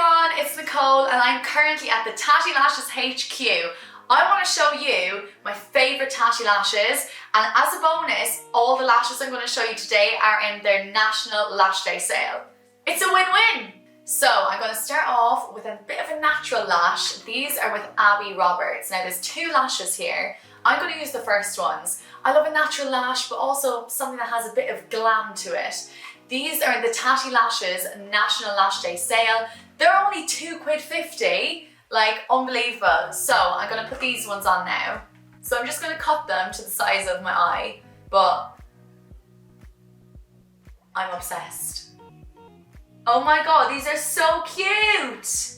everyone, it's Nicole and I'm currently at the TATTI Lashes HQ. I want to show you my favourite TATTI lashes, and as a bonus, all the lashes I'm going to show you today are in their National Lash Day sale. It's a win-win! So I'm going to start off with a bit of a natural lash. These are with Abby Roberts. Now there's two lashes here. I'm going to use the first ones. I love a natural lash, but also something that has a bit of glam to it. These are the TATTI Lashes National Lash Day sale. They're only £2.50, like unbelievable. So I'm gonna put these ones on now. So I'm just gonna cut them to the size of my eye, but I'm obsessed. Oh my God, these are so cute.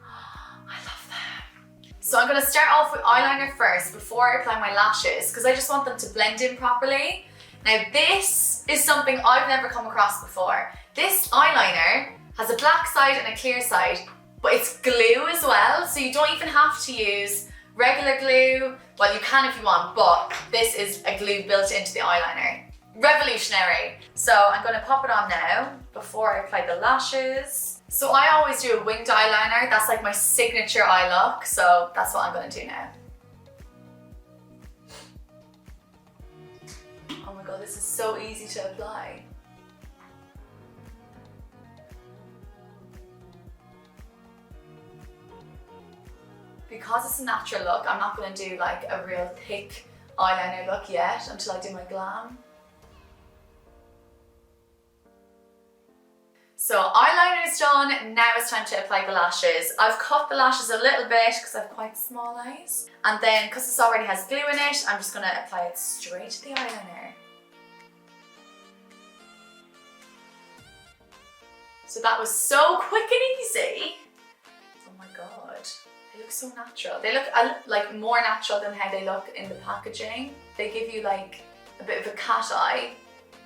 I love them. So I'm gonna start off with eyeliner first before I apply my lashes, because I just want them to blend in properly. Now this is something I've never come across before. This eyeliner has a black side and a clear side, but it's glue as well, so you don't even have to use regular glue. Well, you can if you want, but this is a glue built into the eyeliner. Revolutionary. So I'm gonna pop it on now before I apply the lashes. So I always do a winged eyeliner. That's like my signature eye look, so that's what I'm gonna do now. Oh my God, this is so easy to apply. Because it's a natural look, I'm not going to do like a real thick eyeliner look yet until I do my glam. So eyeliner is done, now it's time to apply the lashes. I've cut the lashes a little bit because I have quite small eyes. And then, because this already has glue in it, I'm just going to apply it straight to the eyeliner. So that was so quick and easy. Oh my God, they look so natural. They look like more natural than how they look in the packaging. They give you like a bit of a cat eye,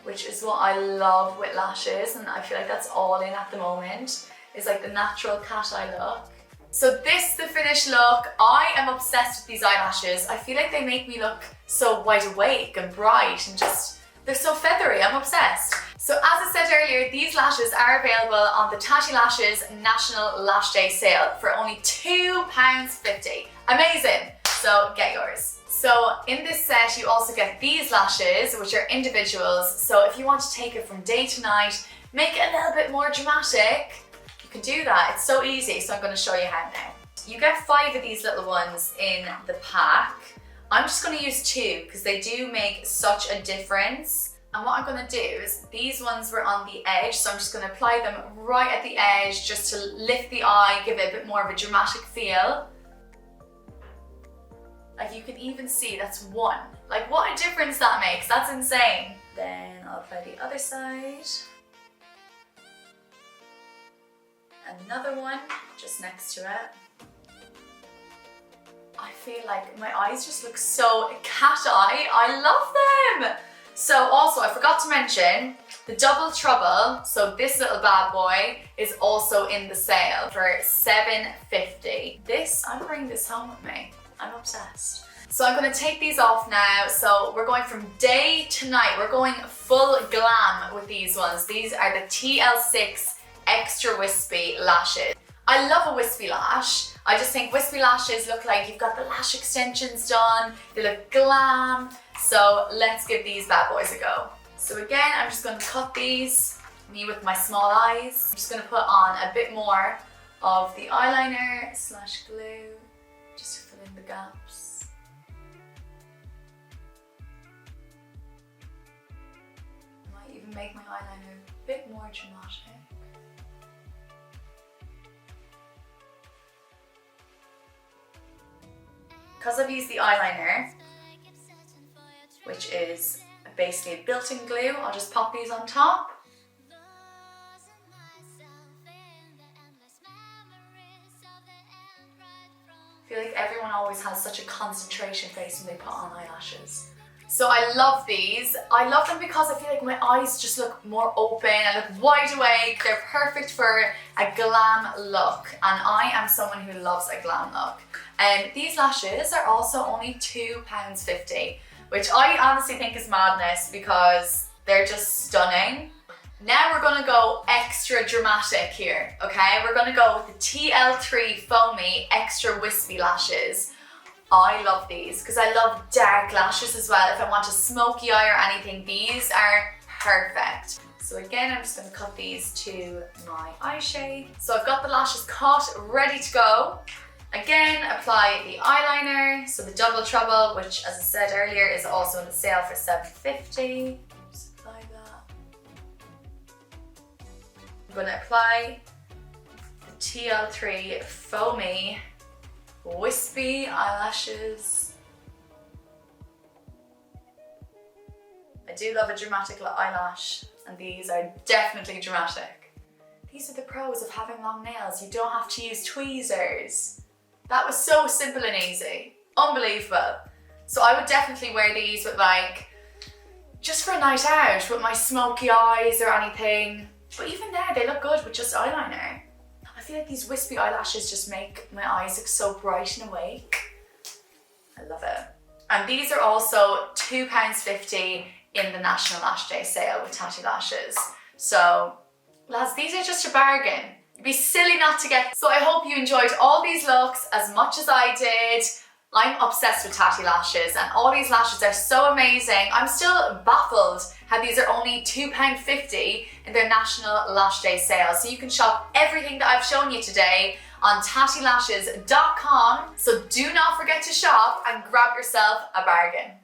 which is what I love with lashes, and I feel like that's all in at the moment, is like the natural cat eye look. So this is the finished look. I am obsessed with these eyelashes. I feel like they make me look so wide awake and bright and just, they're so feathery. I'm obsessed. So as I said earlier, these lashes are available on the TATTI Lashes National Lash Day sale for only £2.50. Amazing. So get yours. So in this set, you also get these lashes, which are individuals. So if you want to take it from day to night, make it a little bit more dramatic, you can do that. It's so easy. So I'm going to show you how now. You get 5 of these little ones in the pack. I'm just going to use 2 because they do make such a difference. And what I'm going to do is, these ones were on the edge, so I'm just going to apply them right at the edge just to lift the eye, give it a bit more of a dramatic feel. Like you can even see that's 1. Like what a difference that makes, that's insane. Then I'll apply the other side. Another one just next to it. I feel like my eyes just look so cat eye. I love them. So also, I forgot to mention the Double Trouble. So this little bad boy is also in the sale for £7.50. This, I'm bringing this home with me. I'm obsessed. So I'm going to take these off now. So we're going from day to night. We're going full glam with these ones. These are the TL6 Extra Wispy Lashes. I love a wispy lash. I just think wispy lashes look like you've got the lash extensions done. They look glam. So let's give these bad boys a go. So again, I'm just going to cut these, me with my small eyes. I'm just going to put on a bit more of the eyeliner / glue, just to fill in the gaps. I might even make my eyeliner a bit more dramatic. Because I've used the eyeliner, which is basically a built-in glue, I'll just pop these on top. I feel like everyone always has such a concentration face when they put on eyelashes. So I love these. I love them because I feel like my eyes just look more open, I look wide awake. They're perfect for a glam look, and I am someone who loves a glam look. These lashes are also only £2.50, which I honestly think is madness because they're just stunning. Now we're gonna go extra dramatic here, okay? We're gonna go with the TL3 Foamy Extra Wispy Lashes. I love these because I love dark lashes as well. If I want a smoky eye or anything, these are perfect. So again, I'm just gonna cut these to my eye shade. So I've got the lashes cut, ready to go. Again, apply the eyeliner, so the Double Trouble, which as I said earlier is also on the sale for $7.50. Just apply that. I'm gonna apply the TL3 Foamy Wispy Eyelashes. I do love a dramatic eyelash, and these are definitely dramatic. These are the pros of having long nails. You don't have to use tweezers. That was so simple and easy. Unbelievable. So I would definitely wear these with like, just for a night out with my smoky eyes or anything. But even there, they look good with just eyeliner. I feel like these wispy eyelashes just make my eyes look so bright and awake. I love it. And these are also £2.50 in the National Lash Day sale with Tatti Lashes. So, lads, these are just a bargain. You'd be silly not to get. So I hope you enjoyed all these looks as much as I did. I'm obsessed with Tatti Lashes and all these lashes are so amazing. I'm still baffled how these are only £2.50 in their National Lash Day sale. So you can shop everything that I've shown you today on tattilashes.com. So do not forget to shop and grab yourself a bargain.